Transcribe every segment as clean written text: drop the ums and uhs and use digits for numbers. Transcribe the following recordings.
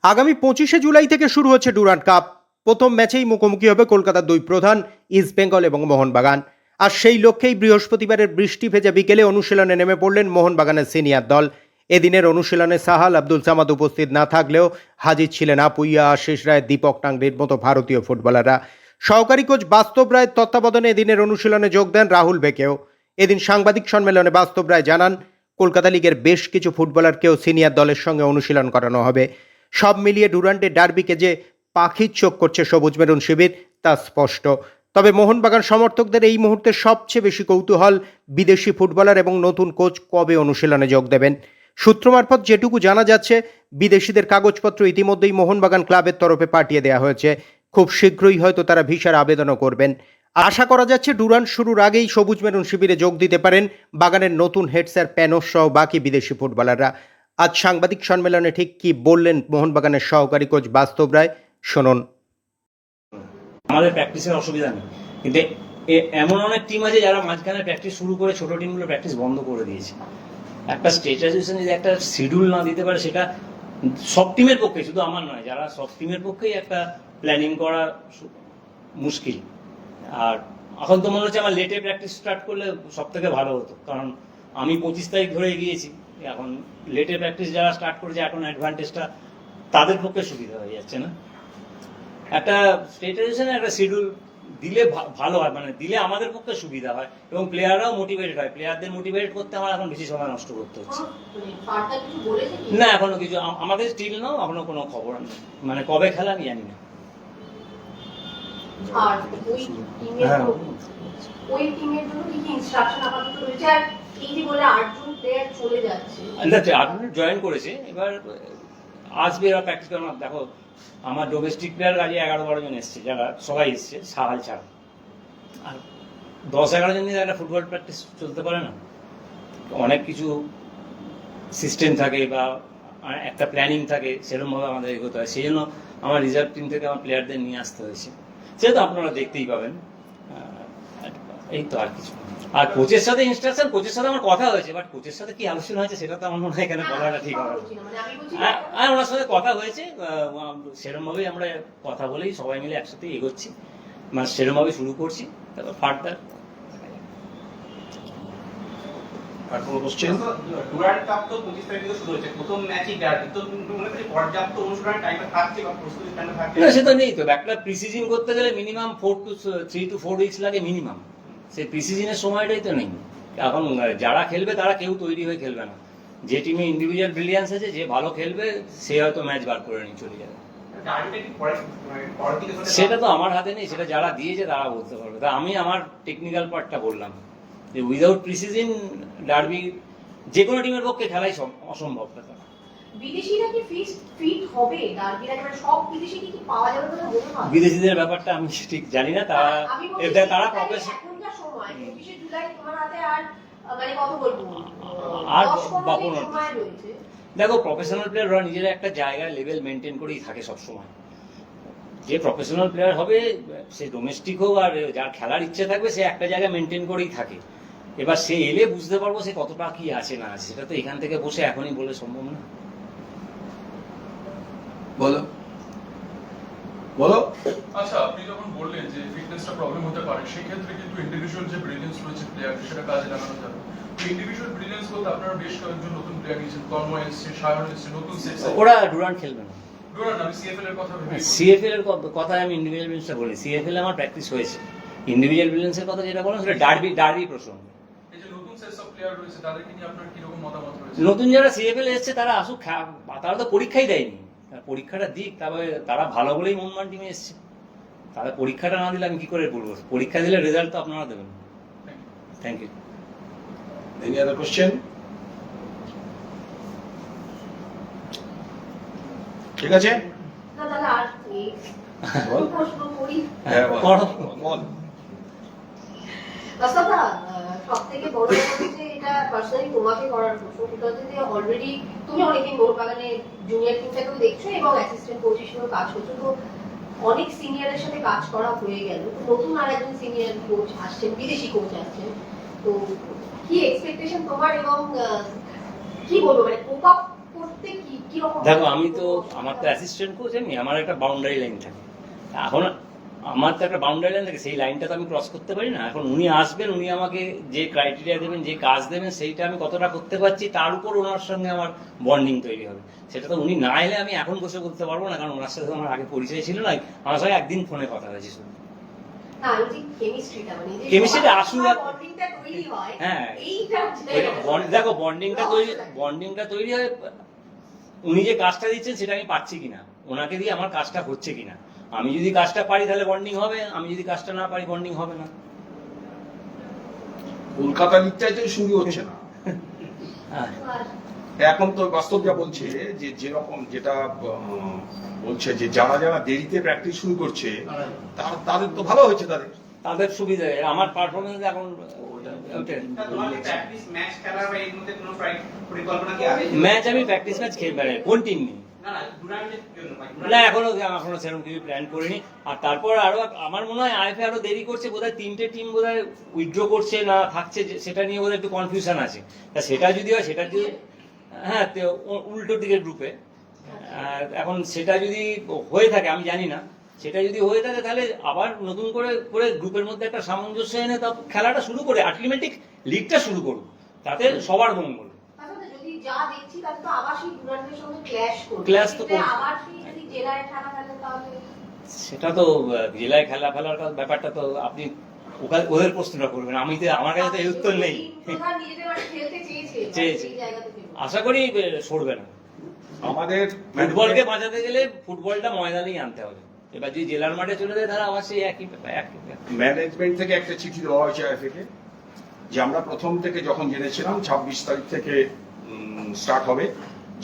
আগামী 25শে জুলাই থেকে শুরু হচ্ছে ডুরান্ড কাপ। প্রথম ম্যাচেই মুখোমুখি হবে কলকাতার দুই প্রধান ইস্টবেঙ্গল এবং মোহনবাগান। আর সেই লক্ষ্যেই বৃহস্পতিবারের বৃষ্টি ভেজা বিকেলে অনুশীলনে নেমে পড়লেন মোহনবাগানের সিনিয়র দল। এদিনের অনুশীলনে সাহাল আব্দুল সামাদ উপস্থিত না থাকলেও হাজির ছিলেন আপুইয়া, আশিস রায়, দীপক টাংরির মতো ভারতীয় ফুটবলাররা। সহকারী কোচ বাস্তব রায়ের তত্ত্বাবধানে এদিনের অনুশীলনে যোগ দেন রাহুল বেকেও। এদিন সাংবাদিক সম্মেলনে বাস্তব রায় জানান, কলকাতা লিগের বেশ কিছু ফুটবলারকেও সিনিয়র দলের সঙ্গে অনুশীলন করানো হবে। সব মিলিয়ে ডুরান্ডে ডার্বিকে যে পাখির চোখ করছে সবুজ মেরুন শিবির তা স্পষ্ট। তবে মোহনবাগান সমর্থকদের এই মুহূর্তে সবচেয়ে বেশি কৌতূহল বিদেশি ফুটবলার এবং নতুন কোচ কবে অনুশীলনে যোগ দেবেন। সূত্র মারফত যেটুকু জানা যাচ্ছে, বিদেশিদের কাগজপত্র ইতিমধ্যেই মোহনবাগান ক্লাবের তরফে পাঠিয়ে দেওয়া হয়েছে। খুব শীঘ্রই হয়তো তারা ভিসার আবেদনও করবেন। আশা করা যাচ্ছে ডুরান্ড শুরুর আগেই সবুজ মেরুন শিবিরে যোগ দিতে পারেন বাগানের নতুন হেড স্যার প্যানোস সহ বাকি বিদেশি ফুটবলাররা। আজ সাংবাদিক সম্মেলনে ঠিক কি বললেন মোহনবাগানের সহকারী কোচ বাস্তব রায়, শুনুন। আমাদের প্র্যাকটিসের অসুবিধা নেই, কিন্তু এমন অনেক টিম আছে যারা মাঝখানে প্র্যাকটিস শুরু করে ছোট টিমগুলো প্র্যাকটিস বন্ধ করে দিয়েছে। একটা স্টেট অ্যাসোসিয়েশন যদি একটা শিডিউল না দিতে পারে, সেটা সব টিমের পক্ষে, শুধু আমার নয়, যারা সব টিমের পক্ষেই একটা প্ল্যানিং করা মুশকিল। আর এখন তো মনে হচ্ছে আমার লেটে প্র্যাকটিস স্টার্ট করলে সব থেকে ভালো হতো, কারণ আমি 25 তারিখ ধরে গিয়েছি। এখন লেটে প্র্যাকটিস যারা স্টার্ট করেছে, এখন অ্যাডভান্টেজটা তাদের পক্ষে সুবিধা হয়ে যাচ্ছে না। একটা স্টেট অ্যাসোসিয়েশনে একটা শিডিউল দিলে ভালো হয়, মানে দিলে আমাদের পক্ষে সুবিধা হয় এবং প্লেয়াররাও মোটিভেটেড হয়। প্লেয়ারদের মোটিভেট করতে আমার এখন বেশি সময় নষ্ট করতে হচ্ছে না। এখনো কিছু আমাদের স্টিল নাও, এখনো কোনো খবর নেই, মানে কবে খেলা আমি জানি না। জয়েন করেছে, এবার আসবে এরা প্র্যাকটিস করে। দেখো, আমার ডোমেস্টিক প্লেয়ার কাজে 11-12 জন এসছে, যারা সবাই এসছে সাহাল ছাড়া। আর 10-11 জন নিয়ে একটা ফুটবল প্র্যাকটিস চলতে পারে না। অনেক কিছু সিস্টেম থাকে বা একটা প্ল্যানিং থাকে, সেরকমভাবে আমাদের এগোতে হয়। সেই জন্য আমার রিজার্ভ টিম থেকে আমার প্লেয়ারদের নিয়ে আসতে হয়েছে, সেটা আপনারা দেখতেই পাবেন। এই তো, আর কিছু। আর কোচের সাথে ইনস্ট্রাকশন, কোচের সাথে আমার কথা হয়েছে, বাট কোচের সাথে কি আলোচনা হয়েছে সেটা তো আমার মনে হয় এখানে বলাটা ঠিক হবে। আর ওনার সাথে কথা হয়েছে, সেরকম ভাবেই আমরা কথা বলেই সবাই মিলে একসাথে এগোচ্ছি, মানে সেরকম ভাবে শুরু করছি। তারপর ফার্দার আর কোনো কোশ্চেন? ডুরান্ড কাপ তো 25 তারিখ থেকে শুরু হয়েছে, প্রথম ম্যাচই ডার্বি, তো মনে করি পর্যাপ্ত অনুশীলনের টাইম থাকছে বা প্রস্তুতির টাইম থাকছে না, সেটা নেই তো। একটা প্রিসিজন করতে গেলে মিনিমাম 3 to 4 উইকস লাগে মিনিমাম। সেই প্রিসিজনের সময়টাই তো নেই এখন। যারা খেলবে তারা কেউ তৈরি হয়ে খেলবে না। যে টিমে ইন্ডিভিজুয়াল ব্রিলিয়ান্স আছে, যে ভালো খেলবে, সে হয়তো ম্যাচ বার করে নিয়ে চলে যাবে। সেটা তো আমার হাতে নেই, সেটা যারা দিয়েছে তারা বলতে পারবে। তা আমি আমার টেকনিক্যাল পার্টটা বললাম যে উইদাউট প্রিসিজন ডার্বি যে কোনো টিমের পক্ষে খেলাই অসম্ভব। বিদেশিরা কি ফিট হবে ডার্বির আগে? সব বিদেশি কি পাওয়া যাবে বলে মনে হয়? বিদেশিদের ব্যাপারটা আমি ঠিক জানি না। তারা প্রফেশনাল। এখনকার সময় 25শে জুলাই তোমার হাতে আর মানে কত বলবো, আর 10-15 দিন সময় রয়েছে। দেখো, প্রফেশনাল প্লেয়ার ওরা নিজেরা একটা জায়গায় লেভেল মেনটেন করেই থাকে সব সময়। যে প্রফেশনাল প্লেয়ার হবে, সে ডোমেস্টিক হোক আর যার খেলার ইচ্ছে থাকবে, সে একটা জায়গায় মেনটেন করেই থাকে। এবার সে এলে বুঝতে পারবো সে কতটা কি আছে না আছে, সেটা তো এখান থেকে বসে এখনই বলে সম্ভব না। বলো বলো। আচ্ছা, আপনি যখন বললেন যে ফিটনেসটা প্রবলেম হতে পারে, সেই ক্ষেত্রে কিন্তু ইন্ডিভিজুয়াল যে ব্রিলিয়েন্স রয়েছে প্লেয়ার, সেটা কাজে লাগানো যাবে। ইন্ডিভিজুয়াল ব্রিলিয়েন্স বলতে আপনারা বেশ কয়েকজন নতুন প্লেয়ার নিয়েছেন, তন্ময় এসছে, সায়ন এসছে, নতুন সেটস। ওরা ডুরান্ড খেলবে না। ডুরান্ড, আমি সিএফএল এর কথা বলি। সিএফএল এর কথা আমি ইন্ডিভিজুয়াল ব্রিলিয়েন্সটা বলি। সিএফএল আমার প্র্যাকটিস হয়েছে। ইন্ডিভিজুয়াল ব্রিলিয়েন্সের কথা যেটা বলেন, সেটা ডার্বি প্রসঙ্গ। এই যে নতুন সেটস অফ প্লেয়ার রয়েছে, তাদেরকে নিয়ে আপনার কি রকম মতামত রয়েছে? নতুন যারা সিএফএল এসছে তারা আসুক, তারা তো পরীক্ষাই দেয়নি। পরীক্ষাটা দিক, তারপরে তারা ভালো বলেই মোহনবাগান টিমে এসছে। তারা পরীক্ষাটা না দিলে আমি কি করে বলবো? পরীক্ষা দিলে রেজাল্ট তো আপনারা দেবেন। Thank you. Any other question? ঠিক আছে, না দাদা, আর কি প্রশ্ন করি? বল। রাস্তাটা সবথেকে বড় কথা যে এটা পার্সোনালি তোমাকে করার প্রশ্ন, সেটা হচ্ছে যে অলরেডি তুমি অনেকদিন মোহনবাগানে জুনিয়র টিমটাকেও দেখছো এবং অ্যাসিস্ট্যান্ট কোচ হিসেবে কাজ করছো, তো অনেক সিনিয়রের সাথে কাজ করা হয়ে গেল, নতুন আর একজন সিনিয়র কোচ আসছেন, বিদেশি কোচ আসছেন, তো কি এক্সপেকটেশন তোমার এবং কি বলবো, মানে কোপ আপ করতে কি রকম? দেখো আমি তো আমার তো অ্যাসিস্ট্যান্ট কোচ এমনি আমার একটা বাউন্ডারি লাইন থাকে, এখন আমার তো একটা বাউন্ডারি লাইন থাকে, সেই লাইনটা তো আমি ক্রস করতে পারি না। এখন উনি আসবেন, উনি আমাকে যে ক্রাইটেরিয়া দেবেন, যে কাজ দেবেন, সেইটা আমি কতটা করতে পারছি তার উপর ওনার সঙ্গে আমার বন্ডিং তৈরি হবে। সেটা তো উনি না এলে আমি এখন বসে করতে পারবো না, কারণ ওনার সাথে আমার আগে পরিচয় ছিল না, আমার সঙ্গে একদিন ফোনে কথা হয়েছে শুধু। না, আমি যে কেমিস্ট্রিটা মানে যে Chemistry-টা আসলে- বন্ডিংটা তৈরি হয়, হ্যাঁ। এইটা দেখো বন্ডিংটা তৈরি হয়, উনি যে কাজটা দিচ্ছেন সেটা আমি পাচ্ছি কিনা, ওনাকে দিয়ে আমার কাজটা হচ্ছে কিনা। আমি যদি কাজটা পারি তাহলে বন্ডিং হবে, আমি যদি কাজটা না পারি বন্ডিং হবে না। কলকাতা লিগটাই তো শুরু হচ্ছে না হ্যাঁ, এখন তো বাস্তব যা বলছে যে যেরকম যেটা বলছে যে যারা যারা দেরিতে প্র্যাকটিস শুরু করছে তাদের তো ভালো হয়েছে তাদের তাদের সুবিধা। আমার পারফরমেন্স এখন তোমার কি প্র্যাকটিস ম্যাচ খেলার বা এর মধ্যে কোনো পরিকল্পনা কি আছে? ম্যাচ আমি প্র্যাকটিস ম্যাচ খেলবে কোন টিম নেই না না, টুর্নামেন্টের জন্য ভাই। না, এখনো সেরকম কিছু প্ল্যান করিনি। আর তারপর আরো আমার মনে হয় আইএফএ আরো দেরি করছে, বোধহয় 3টে টিম বোধহয় উইথড্র করছে না থাকছে, সেটা নিয়ে বোধহয় একটু কনফিউশন আছে। তা সেটা যদি হয়, সেটা যদি হ্যাঁ উল্টো দিকের গ্রুপে, এখন সেটা যদি হয়ে থাকে আমি জানি না, সেটা যদি হয়ে থাকে তাহলে আবার নতুন করে করে গ্রুপের মধ্যে একটা সামঞ্জস্য এনে তা খেলাটা শুরু করে আলটিমেটলি লিগটা শুরু করুক, তাতে সবার মঙ্গল। আচ্ছা, যদি যা দেখছি তাতে তো আবার সেই ডুরান্টের সঙ্গে ক্ল্যাশ করবে। Clash তো কিন্তু করবে। আবার সেই যদি জেলায় খেলা খেলে তাহলে সেটা তো জেলায় খেলা ফেলার ব্যাপারটা তো আপনি ওদের প্রশ্নটা করবেন, আমি তো আমার কাছে তো এই উত্তর নেই। প্রধান নিজেদের মাঠে খেলতে চেয়েছে, চেয়েছে। সেই জায়গা থেকে। আশা করি সরবে না। আমাদের ফুটবলকে বাঁচাতে গেলে ফুটবলটা ময়দানেই আনতে হবে। এবার যদি জেলার মাঠে চলে যায় তাহলে আবার সেই একই একই ম্যানেজমেন্ট থেকে একটা চিঠি দেওয়া হয়েছে আইএফএ যে আমরা প্রথম থেকে যখন জেনেছিলাম 26 তারিখ থেকে স্টার্ট হবে,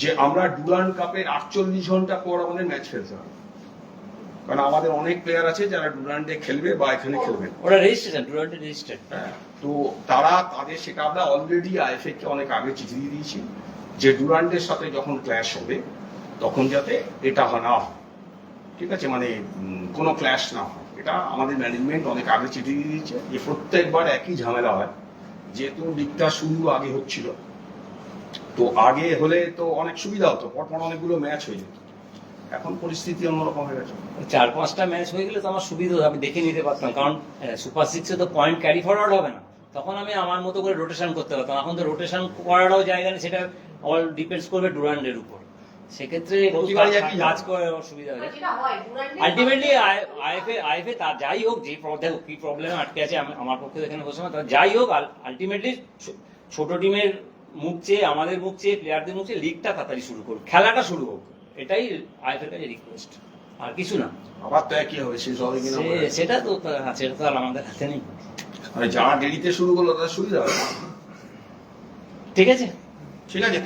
যে আমরা ডুরান্ড কাপের 48 ঘন্টা পর আমাদের ম্যাচ খেলতে হবে, কারণ আমাদের অনেক প্লেয়ার আছে যারা ডুরান্ডে খেলবে বা এখানে খেলবে। ওরা রেজিস্ট্রেশন টুর্নামেন্টে রেজিস্টার্ড। তো তাদের সেটা আমরা অলরেডি আইএফএ কে অনেক আগে চিঠি দিয়ে দিয়েছি যে ডুরান্ডের সাথে যখন ক্ল্যাশ হবে তখন যাতে এটা না হয়, ঠিক আছে, মানে কোনো ক্ল্যাশ না হয়। এটা আমাদের ম্যানেজমেন্ট অনেক আগে চিঠি দিয়ে দিয়েছে যে প্রত্যেকবার একই ঝামেলা হয়, যেহেতু লিগটা শুরু আগে হচ্ছিল, তো আগে হলে তো অনেক সুবিধা হতো, পরপর অনেকগুলো ম্যাচ হয়ে যেত। এখন পরিস্থিতি অন্যরকম হয়ে গেছে। 4-5টা ম্যাচ হয়ে গেলে তো আমার সুবিধা হতো, আমি দেখে নিতে পারতাম, কারণ সুপার সিক্সে তো পয়েন্ট ক্যারি ফরওয়ার্ড হবে না, তখন আমি আমার মতো করে রোটেশন করতে পারতাম। এখন তো রোটেশন করারও জায়গা নেই, সেটা অল ডিপেন্ডস করবে ডুরান্ডের উপর। সেক্ষেত্রে প্রতিবারই একই কাজ করে অসুবিধা হয়। যেটা হয় ডুরান্টে আলটিমেটলি আইএফএ তার যাই হোক, যে দেখো কি প্রবলেমে আটকে আছে, আমার পক্ষে এখানে বসে না, তার যাই হোক আলটিমেটলি ছোট টিমের মুখ চেয়ে, আমাদের মুখ চেয়ে, প্লেয়ারদের মুখ চেয়ে লিগটা তাড়াতাড়ি শুরু করুক, খেলাটা শুরু হোক, এটাই আইএফএর কাছে রিকোয়েস্ট, আর কিছু না। আবার তো একই হবে, শেষ হবে কিনা সেটা তো সেটা তো আর আমাদের হাতে নেই। মানে যারা দেরিতে শুরু করলো তাদের সুবিধা হবে। ঠিক আছে। ঠিক আছে।